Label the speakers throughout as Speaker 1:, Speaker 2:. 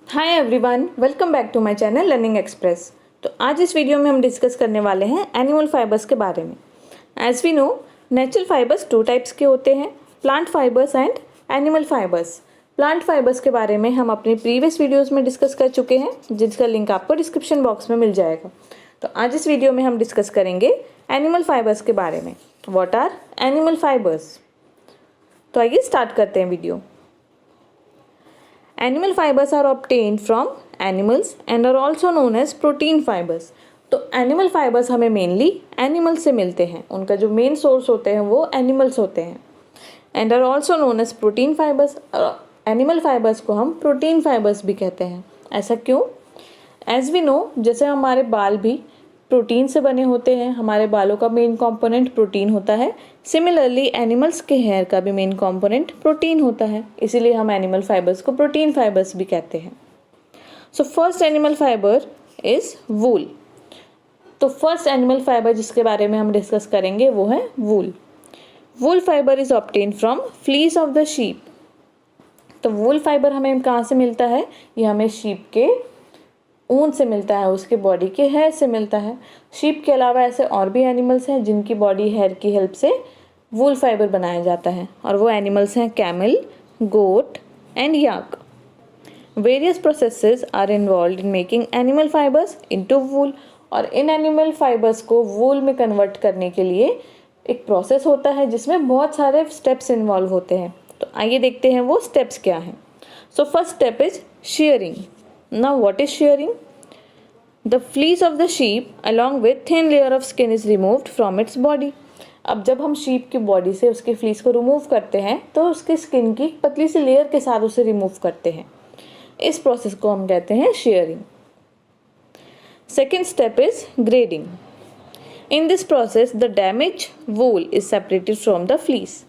Speaker 1: Hi everyone, welcome back to my channel learning express. तो आज इस वीडियो में हम डिस्कस करने वाले हैं एनिमल फाइबर्स के बारे में। As we know, natural fibers two types के होते हैं, plant fibers and animal fibers. Plant fibers के बारे में हम अपने प्रीवियस वीडियोज़ में डिस्कस कर चुके हैं, जिसका लिंक आपको डिस्क्रिप्शन बॉक्स में मिल जाएगा। तो आज इस वीडियो में हम डिस्कस करेंगे एनिमल फाइबर्स के बारे में। What are animal fibers? तो आइए स्टार्ट करते हैं video. Animal fibers are obtained from animals and are also known as protein fibers। तो एनिमल फाइबर्स हमें मेनली एनिमल से मिलते हैं, उनका जो मेन सोर्स होते हैं वो एनिमल्स होते हैं। And are also known as protein fibers. Animal fibres को हम प्रोटीन फाइबर्स भी कहते हैं। ऐसा क्यों? एज वी नो, जैसे हमारे बाल भी प्रोटीन से बने होते हैं, हमारे बालों का मेन कंपोनेंट प्रोटीन होता है। सिमिलरली एनिमल्स के हेयर का भी मेन कंपोनेंट प्रोटीन होता है, इसीलिए हम एनिमल फाइबर्स को प्रोटीन फाइबर्स भी कहते हैं। So first animal fibre is wool. तो फर्स्ट एनिमल फाइबर जिसके बारे में हम डिस्कस करेंगे वो है wool. Wool fibre is obtain from fleece of the sheep. तो वूल फाइबर हमें कहाँ से मिलता है? ये हमें शीप के ऊन से मिलता है, उसके बॉडी के हेयर से मिलता है। शीप के अलावा ऐसे और भी एनिमल्स हैं जिनकी बॉडी हेयर की हेल्प से वूल फाइबर बनाया जाता है, और वो एनिमल्स हैं camel, goat and yak. Various processes are involve in making animal fibres into wool. और इन एनिमल फाइबर्स को वूल में कन्वर्ट करने के लिए एक प्रोसेस होता है जिसमें बहुत सारे स्टेप्स इन्वॉल्व होते हैं। तो आइए देखते हैं वो स्टेप्स क्या हैं। So first step is shearing. Now what is shearing? The fleece of the sheep along with thin layer of skin is removed from its body. अब जब हम शीप की बॉडी से उसके फ्लीस को रिमूव करते हैं तो उसके स्किन की पतली सी लेयर के साथ उसे रिमूव करते हैं। इस प्रोसेस को हम कहते हैं shearing. Second step is grading. In this process the damaged wool is separated from the fleece.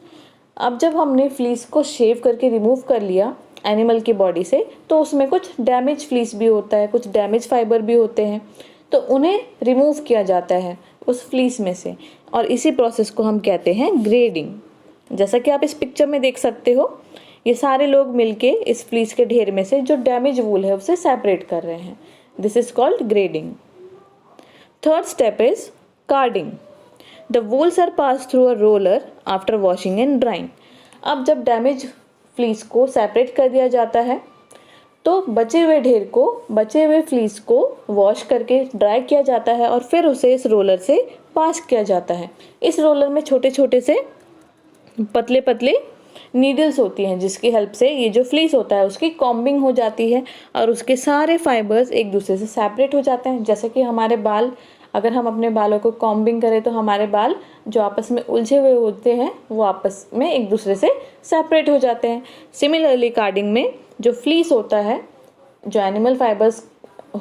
Speaker 1: अब जब हमने फ्लीस को शेव करके रिमूव कर लिया एनिमल की बॉडी से, तो उसमें कुछ डैमेज फ्लीस भी होता है, कुछ डैमेज फाइबर भी होते हैं, तो उन्हें रिमूव किया जाता है उस फ्लीस में से, और इसी प्रोसेस को हम कहते हैं ग्रेडिंग। जैसा कि आप इस पिक्चर में देख सकते हो, ये सारे लोग मिलके इस फ्लीस के ढेर में से जो डैमेज वूल है उसे सेपरेट कर रहे हैं। This is called grading. Third step is carding. The wools are pass through a roller after washing and drying. अब जब डैमेज फ्लीस को सेपरेट कर दिया जाता है तो बचे हुए फ्लीस को वॉश करके ड्राई किया जाता है, और फिर उसे इस रोलर से पास किया जाता है। इस रोलर में छोटे छोटे से पतले पतले नीडल्स होती हैं, जिसकी हेल्प से ये जो फ्लीस होता है उसकी कॉम्बिंग हो जाती है और उसके सारे फाइबर्स एक दूसरे से सेपरेट हो जाते हैं। जैसे कि हमारे बाल, अगर हम अपने बालों को कॉम्बिंग करें तो हमारे बाल जो आपस में उलझे हुए होते हैं वो आपस में एक दूसरे से सेपरेट हो जाते हैं। सिमिलरली कार्डिंग में जो फ्लीस होता है, जो एनिमल फाइबर्स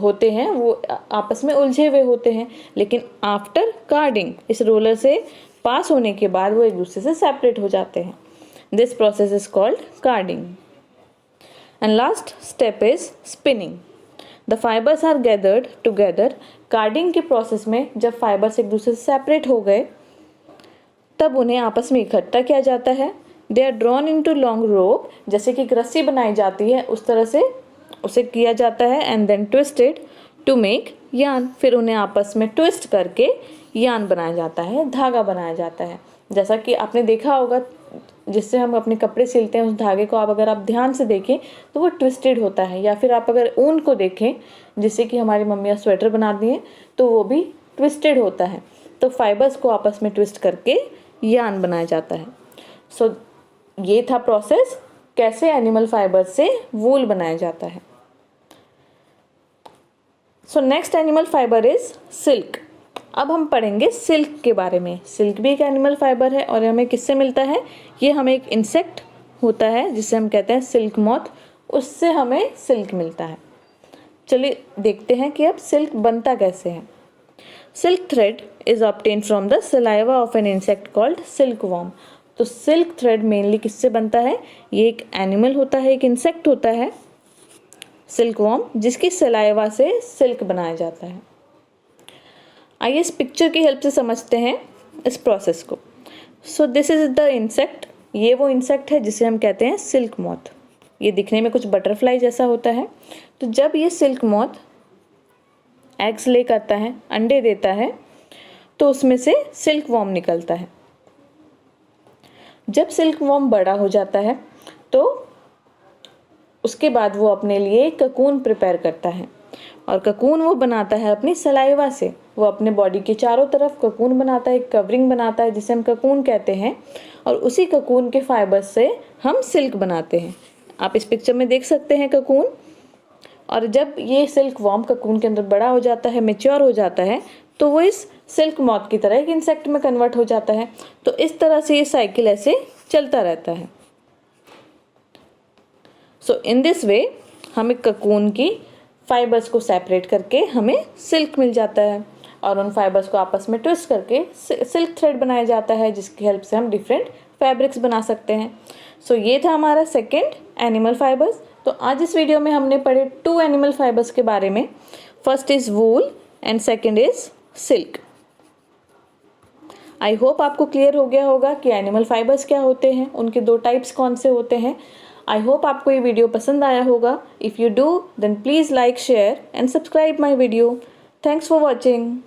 Speaker 1: होते हैं वो आपस में उलझे हुए होते हैं, लेकिन आफ्टर कार्डिंग इस रोलर से पास होने के बाद वो एक दूसरे से सेपरेट हो जाते हैं। This process is called carding. And last step is spinning. The fibers are gathered together. Carding के प्रोसेस में जब फाइबर्स एक दूसरे से सेपरेट हो गए तब उन्हें आपस में इकट्ठा किया जाता है। They are drawn into long rope. जैसे कि एक रस्सी बनाई जाती है उस तरह से उसे किया जाता है। And then twisted to make yarn. फिर उन्हें आपस में ट्विस्ट करके यार्न बनाया जाता है, धागा बनाया जाता है। जैसा कि आपने देखा होगा, जिससे हम अपने कपड़े सिलते हैं उस धागे को अगर आप ध्यान से देखें तो वो ट्विस्टेड होता है, या फिर आप अगर ऊन को देखें जिससे कि हमारी मम्मियाँ स्वेटर बनाती हैं तो वो भी ट्विस्टेड होता है। तो फाइबर्स को आपस में ट्विस्ट करके यार्न बनाया जाता है। सो ये था प्रोसेस कैसे एनिमल फाइबर से वूल बनाया जाता है। So next animal fibre is silk. अब हम पढ़ेंगे सिल्क के बारे में। सिल्क भी एक एनिमल फाइबर है, और हमें किससे मिलता है? ये हमें एक इंसेक्ट होता है जिसे हम कहते हैं सिल्क मॉथ, उससे हमें सिल्क मिलता है। चलिए देखते हैं कि अब सिल्क बनता कैसे है। Silk thread is obtain from the saliva of an insect called silk worm. तो सिल्क थ्रेड मेनली किससे बनता है? ये एक एनिमल होता है, एक इंसेक्ट होता है सिल्क वॉर्म, जिसकी सलाइवा से सिल्क बनाया जाता है। आइए इस पिक्चर की हेल्प से समझते हैं इस प्रोसेस को। So this is the insect. ये वो इंसेक्ट है जिसे हम कहते हैं सिल्क मॉथ। ये दिखने में कुछ बटरफ्लाई जैसा होता है। तो जब ये सिल्क मॉथ एग्स ले करता है, अंडे देता है, तो उसमें से सिल्क वॉर्म निकलता है। जब सिल्क वॉर्म बड़ा हो जाता है तो उसके बाद वो अपने लिए ककून प्रिपेयर करता है, और ककून वो बनाता है अपनी सलाइवा से। वो अपने बॉडी के चारों तरफ ककून बनाता है, एक कवरिंग बनाता है जिसे हम ककून कहते हैं, और उसी ककून के फाइबर्स से हम सिल्क बनाते हैं। आप इस पिक्चर में देख सकते हैं ककून। और जब ये सिल्क वॉर्म ककून के अंदर बड़ा हो जाता है, मैच्योर हो जाता है, तो वो इस सिल्क मॉथ की तरह एक इंसेक्ट में कन्वर्ट हो जाता है। तो इस तरह से ये साइकिल ऐसे चलता रहता है। सो इन दिस वे हमें ककून की फाइबर्स को सेपरेट करके हमें सिल्क मिल जाता है, और उन फाइबर्स को आपस में ट्विस्ट करके सिल्क थ्रेड बनाया जाता है, जिसकी हेल्प से हम डिफरेंट फैब्रिक्स बना सकते हैं। सो ये था हमारा सेकेंड एनिमल फाइबर्स। तो आज इस वीडियो में हमने पढ़े 2 एनिमल फाइबर्स के बारे में। First is wool and second is silk. I hope आपको क्लियर हो गया होगा कि एनिमल फाइबर्स क्या होते हैं, उनके 2 टाइप्स कौन से होते हैं। आई होप आपको ये वीडियो पसंद आया होगा। If you do then please like, share and subscribe my video. Thanks for watching.